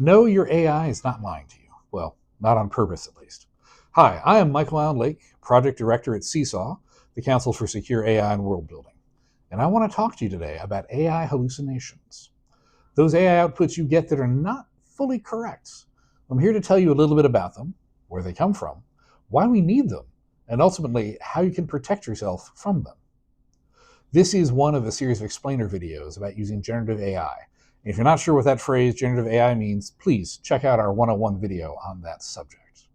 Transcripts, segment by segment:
No, your AI is not lying to you. Well, not on purpose, at least. Hi, I am Michael Allen Lake, Project Director at Seesaw, the Council for Secure AI and World Building. And I want to talk to you today about AI hallucinations. Those AI outputs you get that are not fully correct. I'm here to tell you a little bit about them, where they come from, why we need them, and ultimately how you can protect yourself from them. This is one of a series of explainer videos about using generative AI. If you're not sure what that phrase generative AI means, please check out our 101 video on that subject.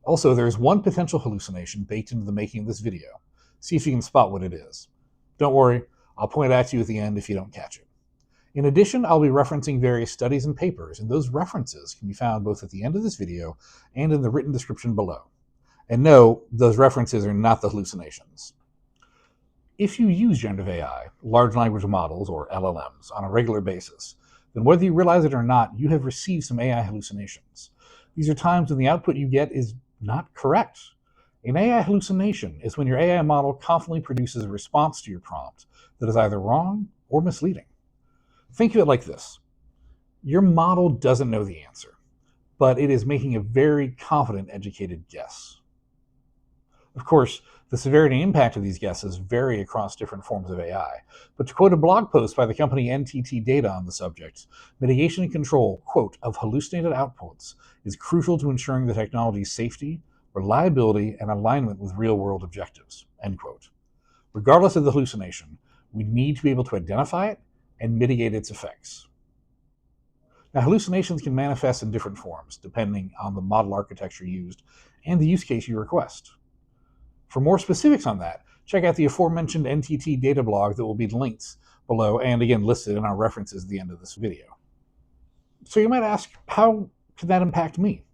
Also, there's one potential hallucination baked into the making of this video. See if you can spot what it is. Don't worry, I'll point it out to you at the end if you don't catch it. In addition, I'll be referencing various studies and papers, and those references can be found both at the end of this video and in the written description below. And no, those references are not the hallucinations. If you use generative AI, large language models, or LLMs, on a regular basis, then whether you realize it or not, you have received some AI hallucinations. These are times when the output you get is not correct. An AI hallucination is when your AI model confidently produces a response to your prompt that is either wrong or misleading. Think of it like this. Your model doesn't know the answer, but it is making a very confident, educated guess. Of course, the severity and impact of these guesses vary across different forms of AI, but to quote a blog post by the company NTT Data on the subject, mitigation and control, quote, of hallucinated outputs is crucial to ensuring the technology's safety, reliability, and alignment with real-world objectives, end quote. Regardless of the hallucination, we need to be able to identify it and mitigate its effects. Now, hallucinations can manifest in different forms, depending on the model architecture used and the use case you request. For more specifics on that, check out the aforementioned NTT data blog that will be linked below and again listed in our references at the end of this video. So you might ask, how could that impact me?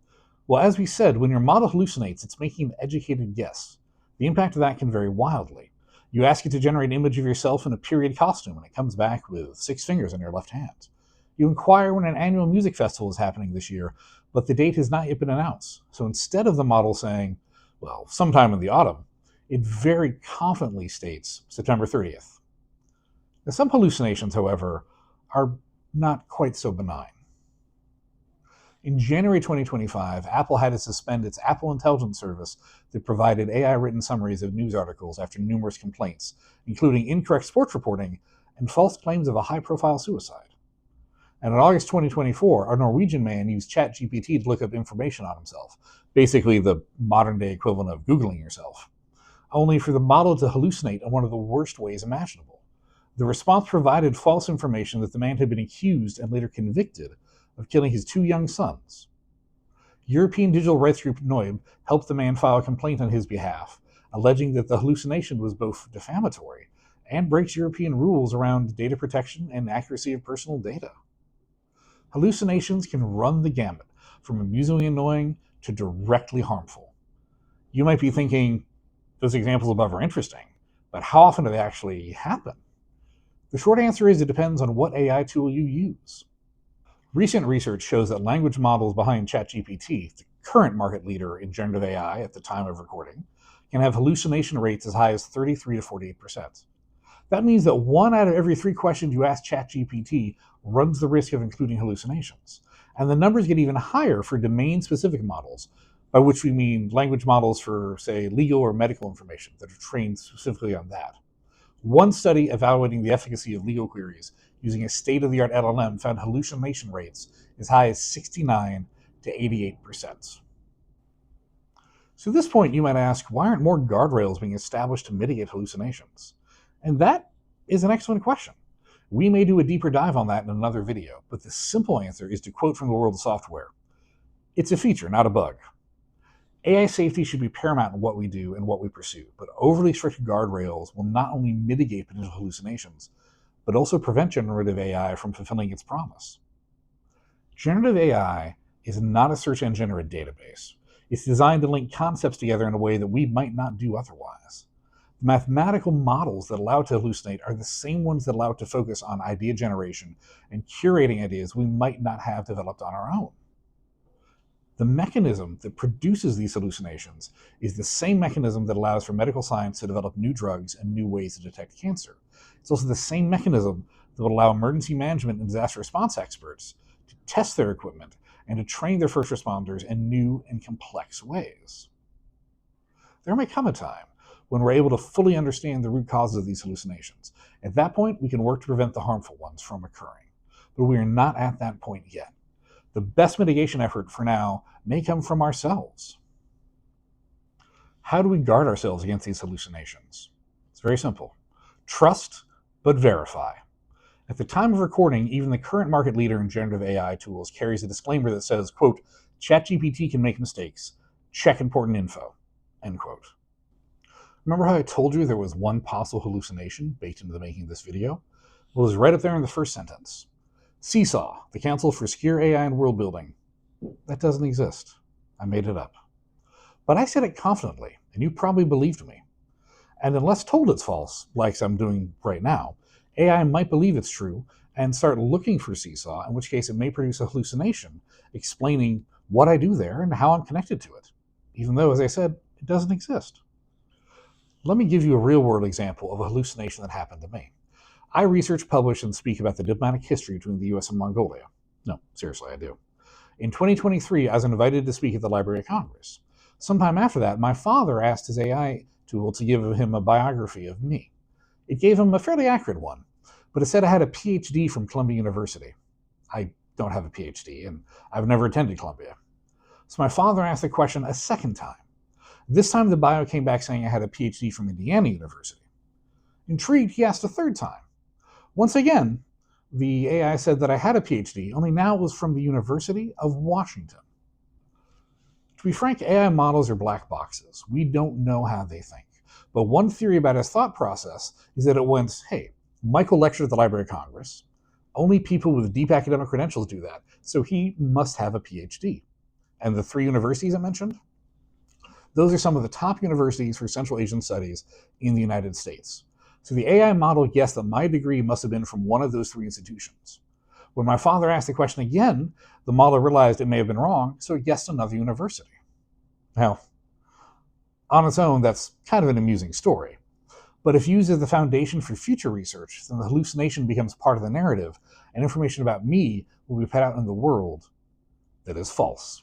Well, as we said, when your model hallucinates, it's making an educated guess. The impact of that can vary wildly. You ask it to generate an image of yourself in a period costume, and it comes back with 6 fingers on your left hand. You inquire when an annual music festival is happening this year, but the date has not yet been announced. So instead of the model saying, well, sometime in the autumn, it very confidently states September 30th. Now, some hallucinations, however, are not quite so benign. In January 2025, Apple had to suspend its Apple Intelligence service that provided AI-written summaries of news articles after numerous complaints, including incorrect sports reporting and false claims of a high-profile suicide. And in August 2024, a Norwegian man used ChatGPT to look up information on himself, basically the modern-day equivalent of Googling yourself, only for the model to hallucinate in one of the worst ways imaginable. The response provided false information that the man had been accused and later convicted of killing his 2 young sons. European digital rights group Noib helped the man file a complaint on his behalf, alleging that the hallucination was both defamatory and breaks European rules around data protection and accuracy of personal data. Hallucinations can run the gamut, from amusingly annoying to directly harmful. You might be thinking, those examples above are interesting, but how often do they actually happen? The short answer is it depends on what AI tool you use. Recent research shows that language models behind ChatGPT, the current market leader in generative AI at the time of recording, can have hallucination rates as high as 33 to 48%. That means that 1 out of every 3 questions you ask ChatGPT runs the risk of including hallucinations. And the numbers get even higher for domain-specific models, by which we mean language models for, say, legal or medical information that are trained specifically on that. One study evaluating the efficacy of legal queries using a state-of-the-art LLM found hallucination rates as high as 69 to 88%. So at this point, you might ask, why aren't more guardrails being established to mitigate hallucinations? And that is an excellent question. We may do a deeper dive on that in another video, but the simple answer is to quote from the world of software. It's a feature, not a bug. AI safety should be paramount in what we do and what we pursue, but overly strict guardrails will not only mitigate potential hallucinations, but also prevent generative AI from fulfilling its promise. Generative AI is not a search engine or a database. It's designed to link concepts together in a way that we might not do otherwise. The mathematical models that allow it to hallucinate are the same ones that allow it to focus on idea generation and curating ideas we might not have developed on our own. The mechanism that produces these hallucinations is the same mechanism that allows for medical science to develop new drugs and new ways to detect cancer. It's also the same mechanism that would allow emergency management and disaster response experts to test their equipment and to train their first responders in new and complex ways. There may come a time when we're able to fully understand the root causes of these hallucinations. At that point, we can work to prevent the harmful ones from occurring. But we are not at that point yet. The best mitigation effort for now may come from ourselves. How do we guard ourselves against these hallucinations? It's very simple. Trust, but verify. At the time of recording, even the current market leader in generative AI tools carries a disclaimer that says, quote, ChatGPT can make mistakes. Check important info, end quote. Remember how I told you there was one possible hallucination baked into the making of this video? Well, it was right up there in the first sentence. Seesaw, the Council for Secure AI and World Building. That doesn't exist. I made it up. But I said it confidently, and you probably believed me. And unless told it's false, like I'm doing right now, AI might believe it's true and start looking for Seesaw, in which case it may produce a hallucination explaining what I do there and how I'm connected to it, even though, as I said, it doesn't exist. Let me give you a real-world example of a hallucination that happened to me. I research, publish, and speak about the diplomatic history between the US and Mongolia. No, seriously, I do. In 2023, I was invited to speak at the Library of Congress. Sometime after that, my father asked his AI tool to give him a biography of me. It gave him a fairly accurate one, but it said I had a PhD from Columbia University. I don't have a PhD, and I've never attended Columbia. So my father asked the question a second time. This time the bio came back saying I had a PhD from Indiana University. Intrigued, he asked a third time. Once again, the AI said that I had a PhD, only now it was from the University of Washington. To be frank, AI models are black boxes. We don't know how they think. But one theory about his thought process is that it went, hey, Michael lectured at the Library of Congress. Only people with deep academic credentials do that, so he must have a PhD. And the 3 universities I mentioned? Those are some of the top universities for Central Asian studies in the United States. So the AI model guessed that my degree must have been from one of those 3 institutions. When my father asked the question again, the model realized it may have been wrong, so it guessed another university. Now, on its own, that's kind of an amusing story. But if used as the foundation for future research, then the hallucination becomes part of the narrative, and information about me will be put out in the world that is false.